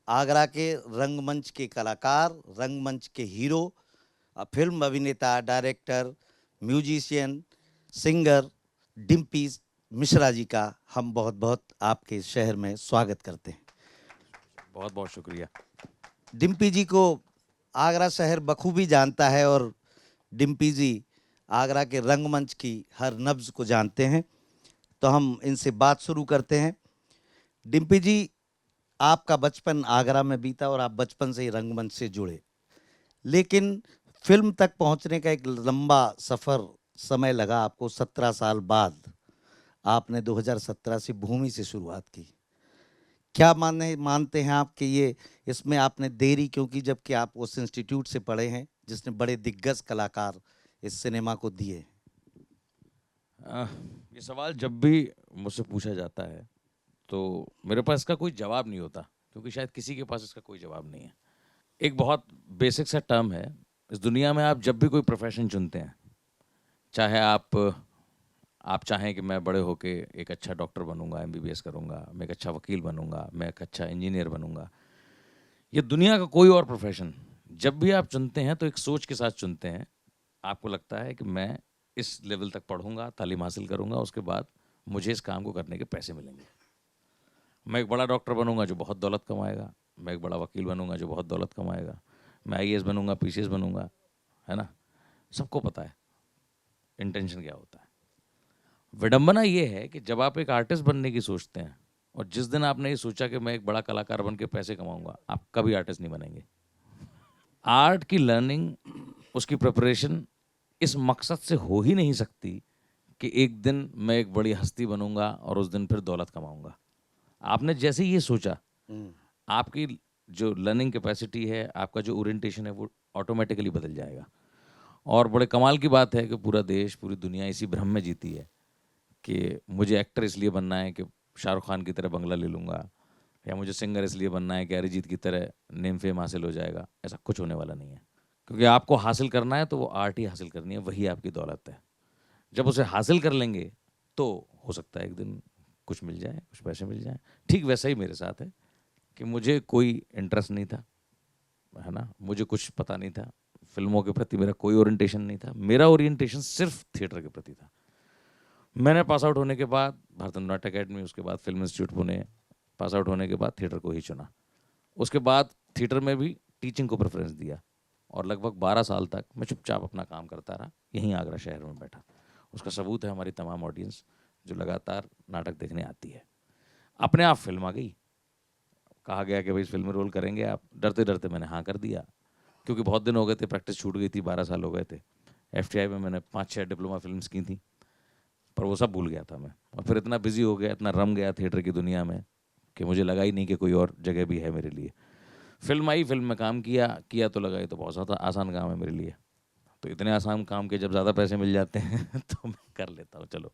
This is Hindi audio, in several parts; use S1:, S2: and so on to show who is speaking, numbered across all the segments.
S1: आगरा के रंगमंच के कलाकार, रंगमंच के हीरो, फिल्म अभिनेता, director, musician, singer Dimpy Mishra ji का हम बहुत बहुत आपके शहर में स्वागत करते हैं।
S2: बहुत बहुत शुक्रिया।
S1: डिम्पी जी को आगरा शहर बखूबी जानता है और डिम्पी जी आगरा के रंगमंच की हर नब्ज को जानते हैं। तो हम इनसे बात शुरू करते हैं। डिम्पी जी, आपका बचपन आगरा में बीता और आप बचपन से ही रंगमंच से जुड़े, लेकिन फिल्म तक पहुंचने का एक लंबा सफर समय लगा आपको। 17 साल बाद आपने 2017 से भूमि से शुरुआत की। क्या मानते हैं आप कि ये इसमें आपने देरी क्यों की, जबकि आप उस इंस्टीट्यूट से पढ़े हैं जिसने बड़े दिग्गज कलाकार इस सिनेमा को दिए?
S2: ये सवाल जब भी मुझसे पूछा जाता है तो मेरे पास इसका कोई जवाब नहीं होता, क्योंकि शायद किसी के पास इसका कोई जवाब नहीं है। एक बहुत बेसिक सा टर्म है इस दुनिया में। आप जब भी कोई प्रोफेशन चुनते हैं, चाहे आप चाहें कि मैं बड़े होके एक अच्छा डॉक्टर बनूंगा, एमबीबीएस करूंगा, मैं एक अच्छा वकील बनूंगा, मैं एक अच्छा इंजीनियर बनूंगा, ये दुनिया का कोई और प्रोफेशन, जब भी आप चुनते हैं तो एक सोच के साथ चुनते हैं। आपको लगता है कि मैं इस लेवल तक पढ़ूंगा, तालीम हासिल करूंगा, उसके बाद मुझे इस काम को करने के पैसे मिलेंगे। मैं एक बड़ा डॉक्टर बनूंगा जो बहुत दौलत कमाएगा, मैं एक बड़ा वकील बनूंगा जो बहुत दौलत कमाएगा, मैं आईएएस बनूंगा, पीसीएस बनूंगा, है ना। सबको पता है इंटेंशन क्या होता है। विडंबना ये है कि जब आप एक आर्टिस्ट बनने की सोचते हैं और जिस दिन आपने ये सोचा कि मैं एक बड़ा कलाकार बन के पैसे कमाऊंगा, आप कभी आर्टिस्ट नहीं बनेंगे। आर्ट की लर्निंग, उसकी प्रिपरेशन इस मकसद से हो ही नहीं सकती कि एक दिन मैं एक बड़ी हस्ती बनूंगा और उस दिन फिर दौलत कमाऊंगा। आपने जैसे ही ये सोचा, आपकी जो लर्निंग कैपेसिटी है, आपका जो ओरिएंटेशन है, वो ऑटोमेटिकली बदल जाएगा। और बड़े कमाल की बात है कि पूरा देश, पूरी दुनिया इसी भ्रम में जीती है कि मुझे एक्टर इसलिए बनना है कि शाहरुख खान की तरह बंगला ले लूँगा, या मुझे सिंगर इसलिए बनना है कि अरिजीत की तरह नेम फेम हासिल हो जाएगा। ऐसा कुछ होने वाला नहीं है, क्योंकि आपको हासिल करना है तो वो आर्ट ही हासिल करनी है, वही आपकी दौलत है। जब उसे हासिल कर लेंगे तो हो सकता है एक दिन कुछ मिल जाए, कुछ पैसे मिल जाए। ठीक वैसा ही मेरे साथ है कि मुझे कोई इंटरेस्ट नहीं था, है ना, मुझे कुछ पता नहीं था फिल्मों के प्रति, मेरा कोई ओरिएंटेशन नहीं था। मेरा ओरिएंटेशन सिर्फ थिएटर के प्रति था। मैंने पास आउट होने के बाद भारत नाट्य अकेडमी, उसके बाद film institute Pune, pass out होने के बाद थिएटर को ही चुना। उसके बाद थिएटर में भी टीचिंग को प्रेफरेंस दिया और लगभग 12 साल तक मैं चुपचाप अपना काम करता रहा, यहीं आगरा शहर में बैठा। उसका सबूत है हमारी तमाम ऑडियंस जो लगातार नाटक देखने आती है। अपने आप फिल्म आ गई, कहा गया कि भाई इस फिल्म में रोल करेंगे आप, डरते डरते मैंने हाँ कर दिया, क्योंकि बहुत दिन हो गए थे, प्रैक्टिस छूट गई थी, 12 साल हो गए थे। एफटीआई में मैंने 5-6 डिप्लोमा फिल्म्स की थी, पर वो सब भूल गया था मैं। और फिर इतना बिजी हो गया, इतना रम गया थिएटर की दुनिया में कि मुझे लगा ही नहीं कि कोई और जगह भी है मेरे लिए। फिल्म आई, फिल्म में काम किया किया तो लगा ये तो बहुत ज़्यादा आसान काम है मेरे लिए। तो इतने आसान काम के जब ज़्यादा पैसे मिल जाते हैं तो मैं कर लेता हूँ, चलो।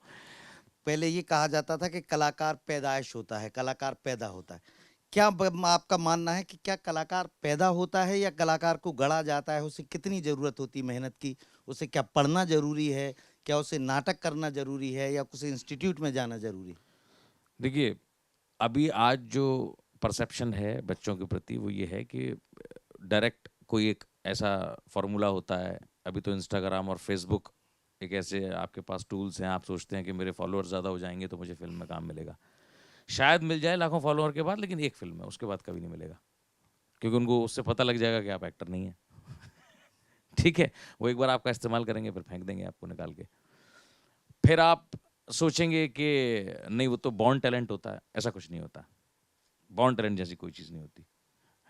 S1: पहले ये कहा जाता था कि कलाकार पैदाइश होता है, कलाकार पैदा होता है। क्या आपका मानना है कि क्या कलाकार पैदा होता है या कलाकार को गढ़ा जाता है? उसे कितनी जरूरत होती है मेहनत की? उसे क्या पढ़ना जरूरी है? क्या उसे नाटक करना जरूरी है या किसी इंस्टीट्यूट में जाना जरूरी है?
S2: देखिए, अभी आज जो परसेप्शन है बच्चों के प्रति वो ये है कि डायरेक्ट कोई एक ऐसा फॉर्मूला होता है। अभी तो इंस्टाग्राम और फेसबुक एक ऐसे आपके पास टूल्स हैं, आप सोचते हैं कि मेरे फॉलोअर्स ज़्यादा हो जाएंगे तो मुझे फिल्म में काम मिलेगा। शायद मिल जाए लाखों फॉलोअर के बाद, लेकिन एक फिल्म है, उसके बाद कभी नहीं मिलेगा, क्योंकि उनको उससे पता लग जाएगा कि आप एक्टर नहीं हैं। ठीक है, वो एक बार आपका इस्तेमाल करेंगे, फिर फेंक देंगे आपको निकाल के। फिर आप सोचेंगे कि नहीं वो तो बॉर्न टैलेंट होता है। ऐसा कुछ नहीं होता, बॉर्न टैलेंट जैसी कोई चीज़ नहीं होती,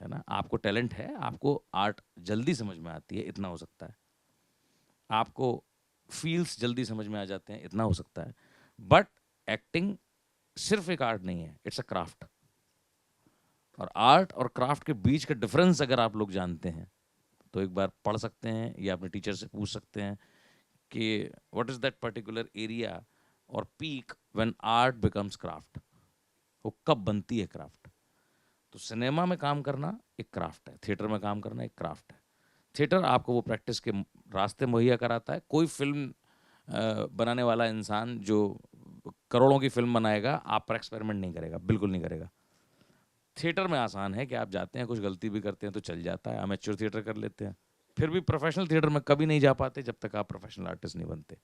S2: है ना। आपको टैलेंट है, आपको आर्ट जल्दी समझ में आती है, इतना हो सकता है। आपको फील्स जल्दी समझ में आ जाते हैं, इतना हो सकता है। बट एक्टिंग सिर्फ एक आर्ट नहीं है, इट्स अ क्राफ्ट। और आर्ट और क्राफ्ट के बीच का डिफरेंस अगर आप लोग जानते हैं तो एक बार पढ़ सकते हैं या अपने टीचर से पूछ सकते हैं कि what is that particular area और peak when art becomes craft. वो कब बनती है क्राफ्ट। तो सिनेमा में काम करना एक क्राफ्ट है, थिएटर में काम करना एक क्राफ्ट है। थिएटर आपको वो प्रैक्टिस के रास्ते मुहैया कराता है। कोई फिल्म बनाने वाला इंसान जो करोड़ों की फिल्म बनाएगा आप पर एक्सपेरिमेंट नहीं करेगा, बिल्कुल नहीं करेगा। थिएटर में आसान है कि आप जाते हैं, कुछ गलती भी करते हैं तो चल जाता है, अमेच्योर थिएटर कर लेते हैं। फिर भी प्रोफेशनल थिएटर में कभी नहीं जा पाते जब तक आप प्रोफेशनल आर्टिस्ट नहीं बनते।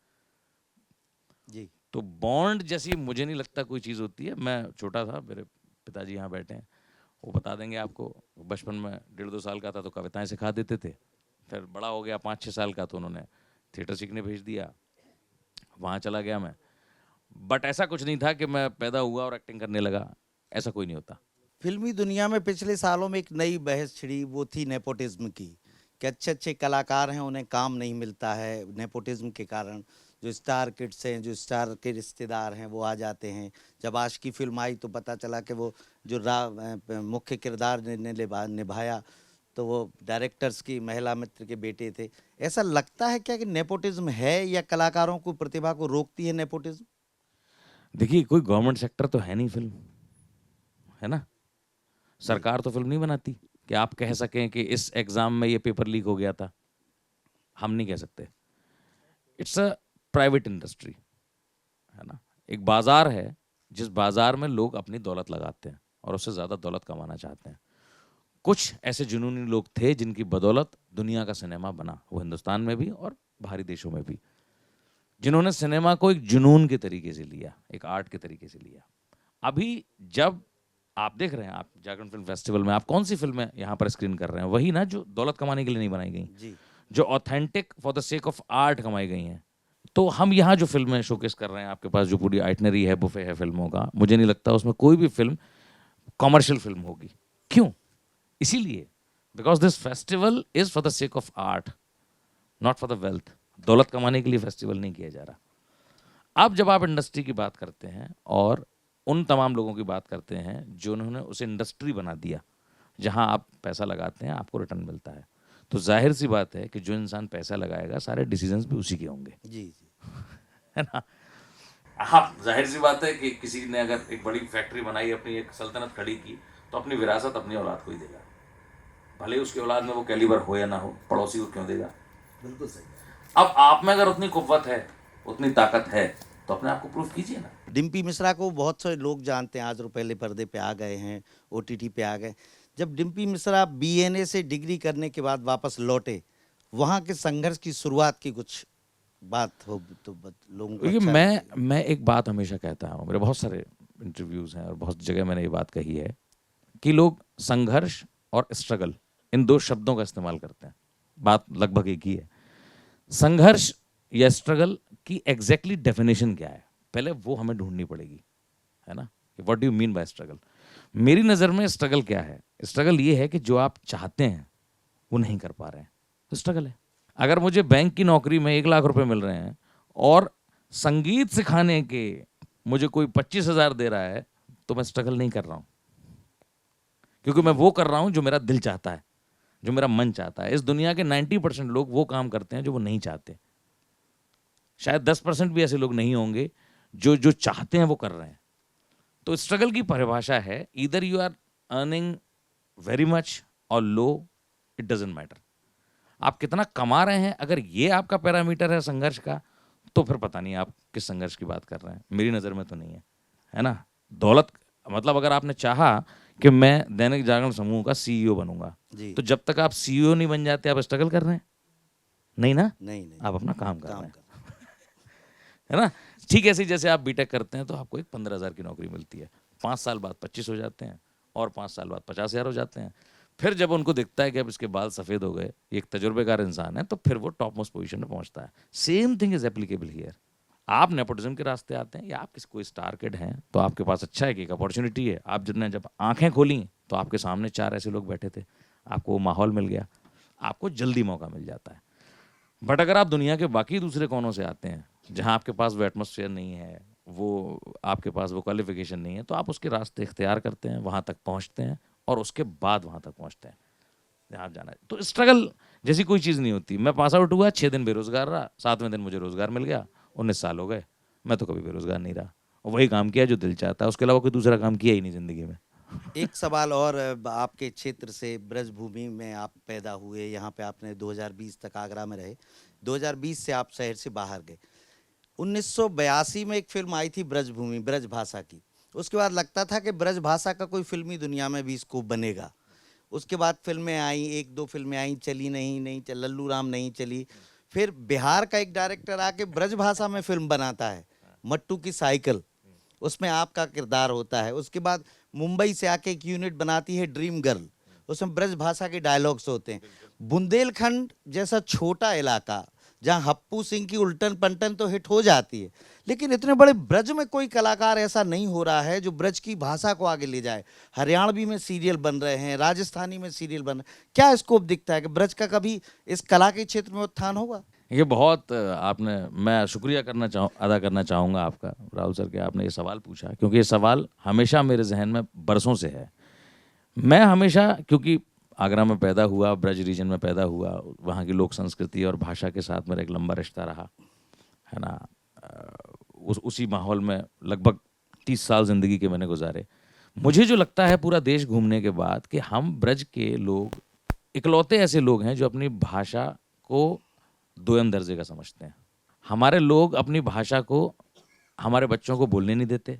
S1: जी।
S2: तो बॉन्ड जैसी मुझे नहीं लगता कोई चीज़ होती है। मैं छोटा था, मेरे पिताजी यहाँ बैठे हैं, वो बता देंगे आपको। बचपन में 1.5-2 साल का था तो कविताएं सिखा देते थे। फिर बड़ा हो गया 5-6 साल का तो उन्होंने थिएटर सीखने भेज दिया, वहाँ चला गया मैं। बट ऐसा कुछ नहीं था कि मैं पैदा हुआ और एक्टिंग करने लगा, ऐसा कोई नहीं होता।
S1: फिल्मी दुनिया में पिछले सालों में एक नई बहस छिड़ी, वो थी नेपोटिज्म की, कि अच्छे अच्छे कलाकार हैं उन्हें काम नहीं मिलता है नेपोटिज्म के कारण। जो स्टार किड्स हैं, जो स्टार के रिश्तेदार हैं वो आ जाते हैं। जब आश की फिल्म आई तो पता चला कि वो जो मुख्य किरदार ने निभाया तो वो डायरेक्टर्स की महिला मित्र के बेटे थे। ऐसा लगता है क्या कि नेपोटिज्म है, या कलाकारों को प्रतिभा को रोकती है नेपोटिज्म?
S2: देखिए, कोई गवर्नमेंट सेक्टर तो है नहीं फिल्म, है ना?
S1: जी।
S2: सरकार तो फिल्म नहीं बनाती कि आप कह सकें कि इस एग्जाम में ये पेपर लीक हो गया था। हम नहीं कह सकते। इट्स अ प्राइवेट इंडस्ट्री, है ना? एक बाजार है, जिस बाजार में लोग अपनी दौलत लगाते हैं और उससे ज़्यादा दौलत कमाना चाहते हैं। कुछ ऐसे जुनूनी लोग थे जिनकी बदौलत दुनिया का सिनेमा बना, वो हिंदुस्तान में भी और बाहरी देशों में भी, जिन्होंने सिनेमा को एक जुनून के तरीके से लिया, एक आर्ट के तरीके से लिया। अभी जब आप देख रहे हैं, आप जागरण फिल्म फेस्टिवल में आप कौन सी फिल्में यहाँ पर स्क्रीन कर रहे हैं? वही ना जो दौलत कमाने के लिए नहीं बनाई गई,
S1: जी।
S2: जो authentic for the sake of art कमाई गई हैं। तो हम यहाँ जो फिल्में शोकेस कर रहे हैं, आपके पास जो पूरी आइटनरी है, बुफे है फिल्मों का, मुझे नहीं लगता उसमें कोई भी फिल्म कॉमर्शियल फिल्म होगी। क्यों? इसीलिए because this festival is for the sake of art, not for the wealth. दौलत कमाने के लिए फेस्टिवल नहीं किया जा रहा। अब जब आप इंडस्ट्री की बात करते हैं और उन तमाम लोगों की बात करते हैं जो उन्होंने उसे इंडस्ट्री बना दिया, जहां आप पैसा लगाते हैं आपको रिटर्न मिलता है, तो जाहिर सी बात है कि जो इंसान पैसा लगाएगा सारे डिसीजंस भी उसी के होंगे,
S1: जी। जी।
S2: है ना? हाँ, जाहिर सी बात है कि किसी ने अगर एक बड़ी फैक्ट्री बनाई, अपनी एक सल्तनत खड़ी की, तो अपनी विरासत अपनी औलाद को ही देगा। भले उसकी औलाद में वो कैलिबर हो या ना हो, पड़ोसी को क्यों देगा?
S1: बिल्कुल सही।
S2: अब आप में अगर उतनी कुव्वत है, उतनी ताकत है, तो अपने आप को प्रूफ कीजिए ना।
S1: डिम्पी मिश्रा को बहुत सारे लोग जानते हैं, आज रुपहले पर्दे पे आ गए हैं, ओटीटी पे आ गए। जब डिम्पी मिश्रा बीएनए से डिग्री करने के बाद वापस लौटे, वहाँ के संघर्ष की शुरुआत की कुछ बात हो तो लोगों को
S2: देखिए,
S1: अच्छा लगेगा।
S2: मैं एक बात हमेशा कहता हूँ, मेरे बहुत सारे इंटरव्यूज़ हैं और बहुत जगह मैंने ये बात कही है कि लोग संघर्ष और स्ट्रगल, इन दो शब्दों का इस्तेमाल करते हैं। बात लगभग एक ही है। संघर्ष या स्ट्रगल की एग्जैक्टली डेफिनेशन क्या है, पहले वो हमें ढूंढनी पड़ेगी, है ना? What do you mean by struggle? मेरी नज़र में स्ट्रगल क्या है? स्ट्रगल ये है कि जो आप चाहते हैं वो नहीं कर पा रहे हैं, तो स्ट्रगल है। अगर मुझे बैंक की नौकरी में 1 लाख रुपए मिल रहे हैं और संगीत सिखाने के मुझे कोई 25,000 दे रहा है, तो मैं स्ट्रगल नहीं कर रहा हूँ, क्योंकि मैं वो कर रहा हूँ जो मेरा दिल चाहता है, जो मेरा मन चाहता है। इस दुनिया के 90% लोग वो काम करते हैं जो वो नहीं चाहते। शायद 10% भी ऐसे लोग नहीं होंगे जो जो चाहते हैं वो कर रहे हैं। तो स्ट्रगल की परिभाषा है, either you are earning very much or low, it doesn't matter. आप कितना कमा रहे हैं, अगर ये आपका पैरामीटर है संघर्ष का, तो फिर पता नहीं आप किस संघर्ष की बात कर रहे हैं। मेरी नज़र में तो नहीं है, है ना? दौलत मतलब अगर आपने चाहा कि मैं दैनिक जागरण समूह का सीईओ बनूंगा,
S1: जी।
S2: तो जब तक आप सीईओ नहीं बन जाते आप स्ट्रगल कर रहे हैं? नहीं ना?
S1: नहीं नहीं।
S2: आप अपना काम कर रहे
S1: काम
S2: हैं,
S1: कर।
S2: है ना? ठीक ऐसे ही जैसे आप बीटेक करते हैं तो आपको एक 15,000 की नौकरी मिलती है, 5 साल बाद 25 हो जाते हैं और 5 साल बाद 50,000 हो जाते हैं। फिर जब उनको दिखता है कि अब इसके बाल सफ़ेद हो गए, ये एक तजुर्बेकार इंसान है, तो फिर वो टॉप मोस्ट पोजीशन में पहुंचता है। Same thing is applicable here. आप नेपोटिज्म के रास्ते आते हैं या आप किसी कोई स्टार किड हैं, तो आपके पास अच्छा है कि एक अपॉर्चुनिटी है। आप जितने जब आंखें खोली तो आपके सामने 4 ऐसे लोग बैठे थे, आपको वो माहौल मिल गया, आपको जल्दी मौका मिल जाता है। बट अगर आप दुनिया के बाकी दूसरे कोनों से आते हैं जहां आपके पास वो एटमॉस्फेयर नहीं है, वो आपके पास वो क्वालिफिकेशन नहीं है, तो आप उसके रास्ते इख्तियार करते हैं, वहां तक पहुंचते हैं और उसके बाद वहां तक पहुंचते हैं जहाँ आप जाना है। तो स्ट्रगल जैसी कोई चीज़ नहीं होती। मैं पास आउट हुआ, 6 दिन बेरोजगार रहा, 7वें दिन मुझे रोजगार मिल गया, 19 साल हो गए, मैं तो कभी बेरोजगार नहीं रहा और वही काम किया जो दिल चाहता है, उसके अलावा कोई दूसरा काम किया ही नहीं जिंदगी में।
S1: एक सवाल और, आपके क्षेत्र से ब्रजभूमि में आप पैदा हुए, यहाँ पे आपने 2020 तक आगरा में रहे, 2020 से आप शहर से बाहर गए। 1982 में एक फिल्म आई थी ब्रजभूमि, ब्रज भाषा की, उसके बाद लगता था कि ब्रज भाषा का कोई फिल्मी दुनिया में भी स्कोप बनेगा। उसके बाद फिल्में आई, एक दो फिल्में आई, चली नहीं, नहीं चल, लल्लू राम नहीं चली। फिर बिहार का एक डायरेक्टर आके ब्रज भाषा में फिल्म बनाता है, मट्टू की साइकिल, उसमें आपका किरदार होता है। उसके बाद मुंबई से आके एक यूनिट बनाती है ड्रीम गर्ल, उसमें ब्रज भाषा के डायलॉग्स होते हैं। बुंदेलखंड जैसा छोटा इलाका जहाँ हप्पू सिंह की उल्टन पलटन तो हिट हो जाती है, लेकिन इतने बड़े ब्रज में कोई कलाकार ऐसा नहीं हो रहा है जो ब्रज की भाषा को आगे ले जाए। हरियाणवी में सीरियल बन रहे हैं, राजस्थानी में सीरियल बन रहे हैं। क्या स्कोप दिखता है कि ब्रज का कभी इस कला के क्षेत्र में उत्थान होगा?
S2: ये बहुत आपने, मैं शुक्रिया अदा करना चाहूँगा आपका राहुल सर, कि आपने ये सवाल पूछा, क्योंकि ये सवाल हमेशा मेरे जहन में बरसों से है। मैं हमेशा, क्योंकि आगरा में पैदा हुआ, ब्रज रीजन में पैदा हुआ, वहाँ की लोक संस्कृति और भाषा के साथ मेरा एक लंबा रिश्ता रहा है ना। उसी माहौल में लगभग 30 साल ज़िंदगी के मैंने गुजारे। मुझे जो लगता है पूरा देश घूमने के बाद, कि हम ब्रज के लोग इकलौते ऐसे लोग हैं जो अपनी भाषा को दोयम दर्जे का समझते हैं। हमारे लोग अपनी भाषा को हमारे बच्चों को बोलने नहीं देते,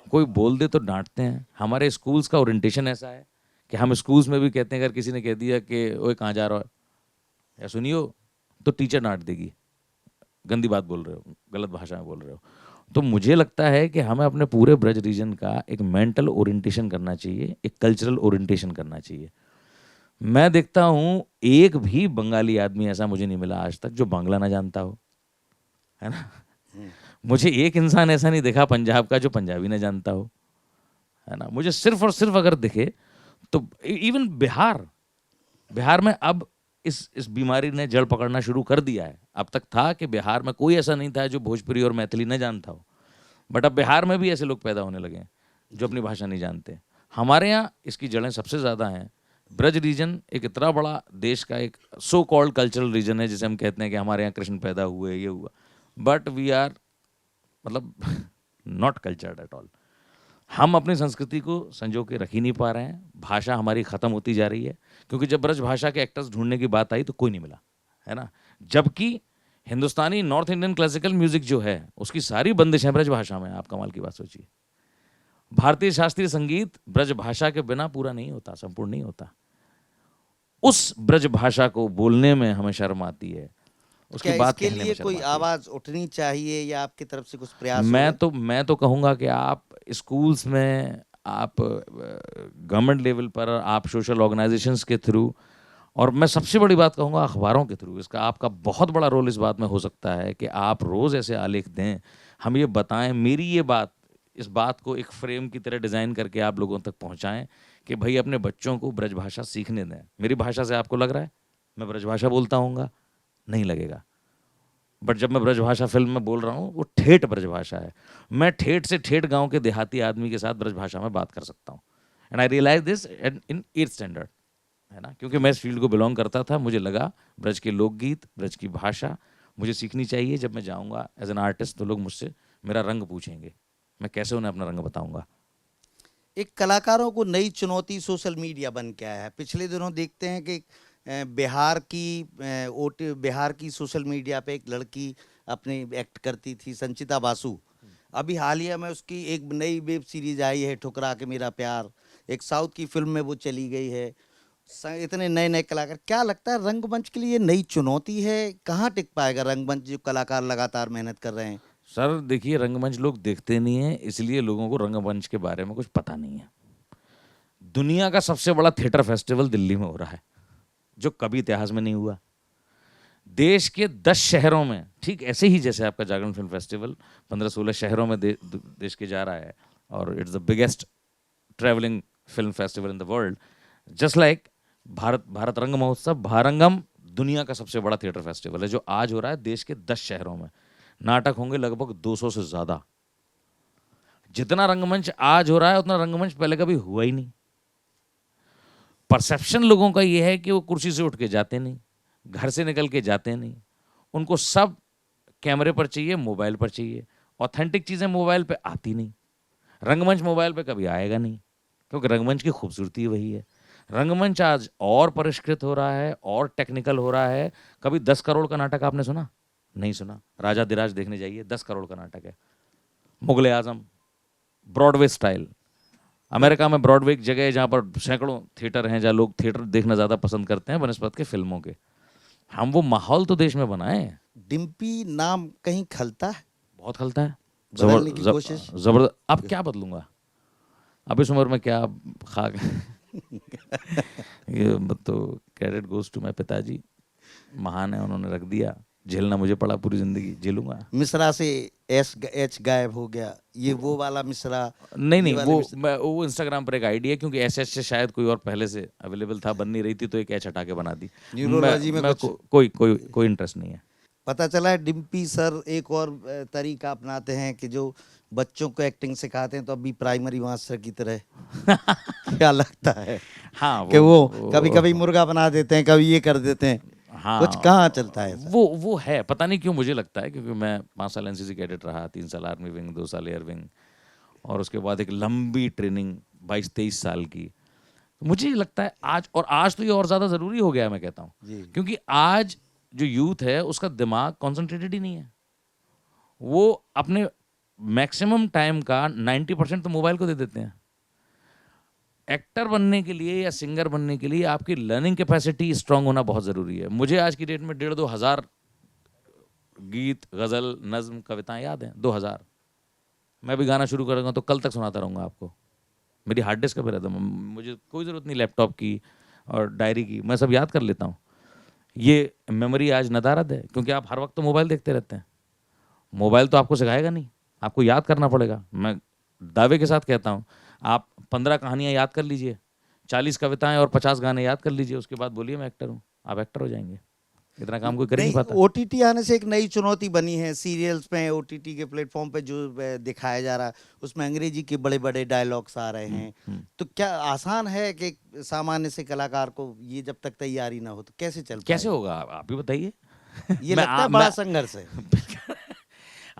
S2: कोई बोल दे तो डांटते हैं। हमारे स्कूल्स का ओरिएंटेशन ऐसा है कि हम स्कूल्स में भी कहते हैं, अगर किसी ने कह दिया कि ओए कहाँ जा रहा हो या सुनियो, तो टीचर डांट देगी, गंदी बात बोल रहे हो, गलत भाषा में बोल रहे हो। तो मुझे लगता है कि हमें अपने पूरे ब्रज रीजन का एक मेंटल ओरिएंटेशन करना चाहिए, एक कल्चरल ओरिएंटेशन करना चाहिए। मैं देखता हूँ एक भी बंगाली आदमी ऐसा मुझे नहीं मिला आज तक जो बांग्ला ना जानता हो, है ना। मुझे एक इंसान ऐसा नहीं देखा पंजाब का जो पंजाबी ना जानता हो, है ना। मुझे सिर्फ और सिर्फ अगर दिखे तो इवन बिहार में अब इस बीमारी ने जड़ पकड़ना शुरू कर दिया है। अब तक था कि बिहार में कोई ऐसा नहीं था जो भोजपुरी और मैथिली न जानता हो, बट अब बिहार में भी ऐसे लोग पैदा होने लगे हैं जो अपनी भाषा नहीं जानते। हमारे यहाँ इसकी जड़ें सबसे ज़्यादा हैं। ब्रज रीजन एक इतना बड़ा देश का एक सो कॉल्ड कल्चरल रीजन है, जिसे हम कहते हैं कि हमारे यहाँ कृष्ण पैदा हुए, ये हुआ, बट वी आर मतलब नॉट कल्चर्ड एट ऑल। हम अपनी संस्कृति को संजो के रख ही नहीं पा रहे हैं। भाषा हमारी ख़त्म होती जा रही है, क्योंकि जब ब्रज भाषा के एक्टर्स ढूंढने की बात आई तो कोई नहीं मिला, है ना। जबकि हिंदुस्तानी नॉर्थ इंडियन क्लासिकल म्यूजिक जो है उसकी सारी बंदिश है ब्रज भाषा में। आप कमाल की बात सोचिए, भारतीय शास्त्रीय संगीत ब्रज भाषा के बिना पूरा नहीं होता, संपूर्ण नहीं होता। उस ब्रज भाषा को बोलने में हमें शर्म आती है, उसकी
S1: क्या
S2: बात
S1: इसके
S2: कहने में
S1: लिए
S2: शर्म
S1: कोई
S2: आती है।
S1: आवाज उठनी चाहिए या आपकी तरफ से कुछ प्रयास हो रहे हैं?
S2: मैं तो कहूँगा कि आप स्कूल्स में, आप गवर्नमेंट लेवल पर, आप सोशल ऑर्गेनाइजेशंस के थ्रू, और मैं सबसे बड़ी बात कहूँगा अखबारों के थ्रू, इसका आपका बहुत बड़ा रोल इस बात में हो सकता है कि आप रोज़ ऐसे आलेख दें, हम ये बताएं, मेरी ये बात, इस बात को एक फ्रेम की तरह डिज़ाइन करके आप लोगों तक पहुँचाएँ कि भाई अपने बच्चों को ब्रज भाषा सीखने दें। मेरी भाषा से आपको लग रहा है मैं ब्रज भाषा बोलता हूँगा? नहीं लगेगा। बट जब मैं ब्रजभाषा फिल्म में बोल रहा हूँ वो ठेठ ब्रजभाषा है। मैं ठेठ से ठेठ गांव के देहाती आदमी के साथ ब्रजभाषा में बात कर सकता हूँ। And I realize this in 8th standard, है ना, क्योंकि मैं इस फील्ड को बिलोंग करता था। मुझे लगा ब्रज के लोकगीत, ब्रज की भाषा मुझे सीखनी चाहिए। जब मैं जाऊँगा एज एन आर्टिस्ट तो लोग मुझसे मेरा रंग पूछेंगे, मैं कैसे उन्हें अपना रंग बताऊँगा।
S1: एक कलाकारों को नई चुनौती सोशल मीडिया बन के आया है। पिछले दिनों देखते हैं कि बिहार की सोशल मीडिया पे एक लड़की अपनी एक्ट करती थी, संचिता बासु। अभी हालिया में उसकी एक नई वेब सीरीज आई है, ठुकरा के मेरा प्यार। एक साउथ की फिल्म में वो चली गई है। इतने नए नए कलाकार, क्या लगता है रंगमंच के लिए ये नई चुनौती है? कहाँ टिक पाएगा रंगमंच, जो कलाकार लगातार मेहनत कर रहे हैं?
S2: सर देखिए, रंगमंच लोग देखते नहीं हैं, इसलिए लोगों को रंगमंच के बारे में कुछ पता नहीं है। दुनिया का सबसे बड़ा थिएटर फेस्टिवल दिल्ली में हो रहा है, जो कभी इतिहास में नहीं हुआ। देश के 10 शहरों में, ठीक ऐसे ही जैसे आपका जागरण फिल्म फेस्टिवल 15-16 शहरों में देश के जा रहा है, और it's the biggest travelling film festival in the world. Just like Bharat रंग महोत्सव, भारंगम दुनिया का सबसे बड़ा थिएटर फेस्टिवल है, जो आज हो रहा है देश के 10 शहरों में। नाटक होंगे लगभग 200 से ज़्यादा। जितना रंगमंच आज हो रहा है उतना रंगमंच पहले कभी हुआ ही नहीं। परसेप्शन लोगों का ये है कि वो कुर्सी से उठ के जाते नहीं, घर से निकल के जाते नहीं, उनको सब कैमरे पर चाहिए, मोबाइल पर चाहिए। ऑथेंटिक चीज़ें मोबाइल पे आती नहीं, रंगमंच मोबाइल पे कभी आएगा नहीं, क्योंकि रंगमंच की खूबसूरती वही है। रंगमंच आज और परिष्कृत हो रहा है और टेक्निकल हो रहा है। कभी 10 करोड़ का नाटक आपने सुना? नहीं सुना। राजा धीराज देखने जाइए, 10 करोड़ का नाटक है। मुगले आजम ब्रॉडवे स्टाइल। अमेरिका में ब्रॉडवे एक जगह है जहाँ पर सैकड़ों थिएटर हैं, जहाँ लोग थिएटर देखना ज़्यादा पसंद करते हैं बनस्पत के फिल्मों के। हम वो माहौल तो देश में बनाए हैं।
S1: डिम्पी नाम कहीं खलता है?
S2: बहुत खलता है।
S1: बदलने की कोशिश?
S2: जबरदस्त। अब क्या बदलूंगा, अब इस उम्र में क्या खा ये तो क्रेडिट गोज टू माय पिताजी, महान है, उन्होंने रख दिया। झेलना मुझे पड़ा, पूरी जिंदगी झेलूंगा।
S1: मिश्रा से एच गायब हो गया, ये वो वाला मिश्रा?
S2: नहीं
S1: ये वाले
S2: वो इंस्टाग्राम पर एक आईडी है, क्योंकि एस से शायद कोई और पहले से अवेलेबल था, बन नहीं रही थी, तो एक एच हटा के बना दी।
S1: न्यूरोलॉजी में कुछ
S2: कोई इंटरेस्ट नहीं है।
S1: पता चला है डिम्पी सर एक और तरीका अपनाते हैं कि जो बच्चों को एक्टिंग सिखाते हैं तो अभी प्राइमरी मास्टर की तरह। क्या लगता है?
S2: हाँ,
S1: कि वो कभी कभी मुर्गा बना देते हैं, कभी ये कर देते हैं।
S2: हाँ,
S1: कुछ कहाँ चलता है ऐसा?
S2: वो है, पता नहीं क्यों मुझे लगता है, क्योंकि मैं 5 साल एनसीसी कैडेट रहा, 3 साल आर्मी विंग, 2 साल एयर विंग, और उसके बाद एक लंबी ट्रेनिंग 22-23 साल की। मुझे लगता है आज तो ये और ज़्यादा ज़रूरी हो गया है, मैं कहता हूँ, क्योंकि आज जो यूथ है उसका दिमाग कॉन्सेंट्रेटेड ही नहीं है। वो अपने मैक्सिमम टाइम का 90% तो मोबाइल को दे देते हैं। एक्टर बनने के लिए या सिंगर बनने के लिए आपकी लर्निंग कैपेसिटी स्ट्रांग होना बहुत ज़रूरी है। मुझे आज की डेट में 1,500-2 हज़ार गीत, गज़ल, नज़्म, कविताएं याद हैं। 2,000। मैं भी गाना शुरू करूँगा तो कल तक सुनाता रहूँगा आपको। मेरी हार्ड डिस्क पे रहता है, मुझे कोई ज़रूरत नहीं लैपटॉप की और डायरी की, मैं सब याद कर लेता हूँ। ये मेमोरी आज नदारद है, क्योंकि आप हर वक्त तो मोबाइल देखते रहते हैं। मोबाइल तो आपको सिखाएगा नहीं, आपको याद करना पड़ेगा। मैं दावे के साथ कहता हूँ, आप 15 कहानियाँ याद कर लीजिए, 40 कविताएं और 50 गाने याद कर लीजिए, उसके बाद बोलिए मैं एक्टर हूँ, आप एक्टर हो जाएंगे। इतना काम कोई कर ही नहीं पाता।
S1: ओटीटी आने से एक नई चुनौती बनी है। सीरियल्स पे, ओटीटी के प्लेटफॉर्म पे जो दिखाया जा रहा है उसमें अंग्रेजी के बड़े बड़े डायलॉग्स आ रहे हैं। तो क्या आसान है कि सामान्य से कलाकार को ये जब तक तैयारी ना हो तो कैसे चल पाएगा?
S2: कैसे होगा, आप भी बताइए।
S1: ये लगता है बड़ा संघर्ष है।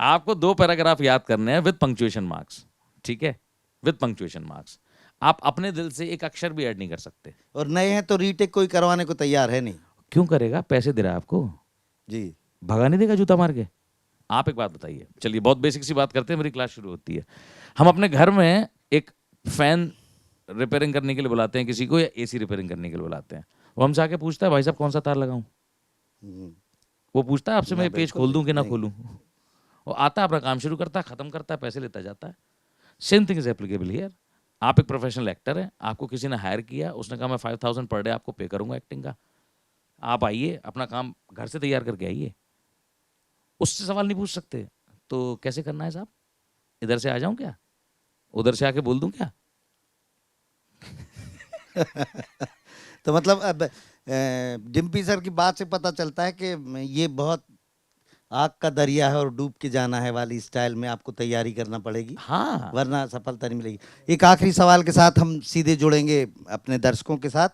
S2: आपको 2 पैराग्राफ याद करने हैं विद पंक्चुएशन मार्क्स, ठीक है, विद पंक्चुएशन मार्क्स। आप अपने दिल से एक अक्षर भी ऐड नहीं कर सकते।
S1: और नए हैं तो रीटेक कोई करवाने को तैयार है नहीं।
S2: क्यों करेगा, पैसे दे रहा है आपको
S1: जी,
S2: भगा नहीं देगा जूता मार के। आप एक बात बताइए, चलिए बहुत बेसिक सी बात करते हैं, मेरी क्लास शुरू होती है। हम अपने घर में एक फैन रिपेयरिंग करने के लिए बुलाते हैं किसी को, या एसी रिपेयरिंग करने के लिए बुलाते हैं। वो हमसे आके पूछता है, भाई साहब कौन सा तार लगाऊं? वो पूछता है आपसे, मैं पेज खोल दूं कि ना खोलूं? वो आता है, अपना काम शुरू करता है, खत्म करता है, पैसे लेता जाता है। Same thing is applicable here. आप एक प्रोफेशनल एक्टर हैं, आपको किसी ने हायर किया, उसने कहा मैं 5,000 पर डे आपको पे करूंगा एक्टिंग का, आप आइए, अपना काम घर से तैयार करके आइए। उससे सवाल नहीं पूछ सकते। तो कैसे करना है साहब? इधर से आ जाऊं क्या, उधर से आके बोल दूं क्या?
S1: तो मतलब अब डिम्पी सर की बात से पता चलता है कि ये बहुत आग का दरिया है और डूब के जाना है वाली स्टाइल में आपको तैयारी करना पड़ेगी।
S2: हाँ,
S1: वरना सफलता नहीं मिलेगी। एक आखिरी सवाल के साथ हम सीधे जुड़ेंगे अपने दर्शकों के साथ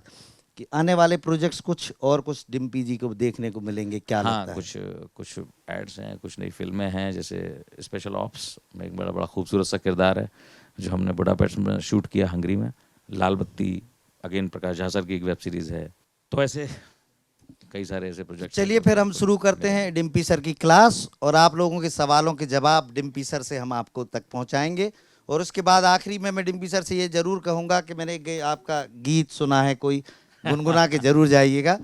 S1: कि आने वाले प्रोजेक्ट्स कुछ डिम्पी जी को देखने को मिलेंगे, क्या लगता है?
S2: कुछ एड्स हैं, कुछ नई फिल्में हैं, जैसे स्पेशल ऑप्स में एक बड़ा खूबसूरत सा किरदार है जो हमने बुडापेस्ट में शूट किया, हंगरी में। लाल बत्ती अगेन प्रकाश झा सर की एक वेब सीरीज़ है। तो ऐसे कई सारे ऐसे प्रोजेक्ट।
S1: चलिए फिर हम शुरू करते हैं डिम्पी सर की क्लास, और आप लोगों के सवालों के जवाब डिम्पी सर से हम आपको तक पहुंचाएंगे। और उसके बाद आखिरी में मैं डिम्पी सर से ये जरूर कहूंगा कि मैंने आपका गीत सुना है, कोई गुनगुना के जरूर जाइएगा।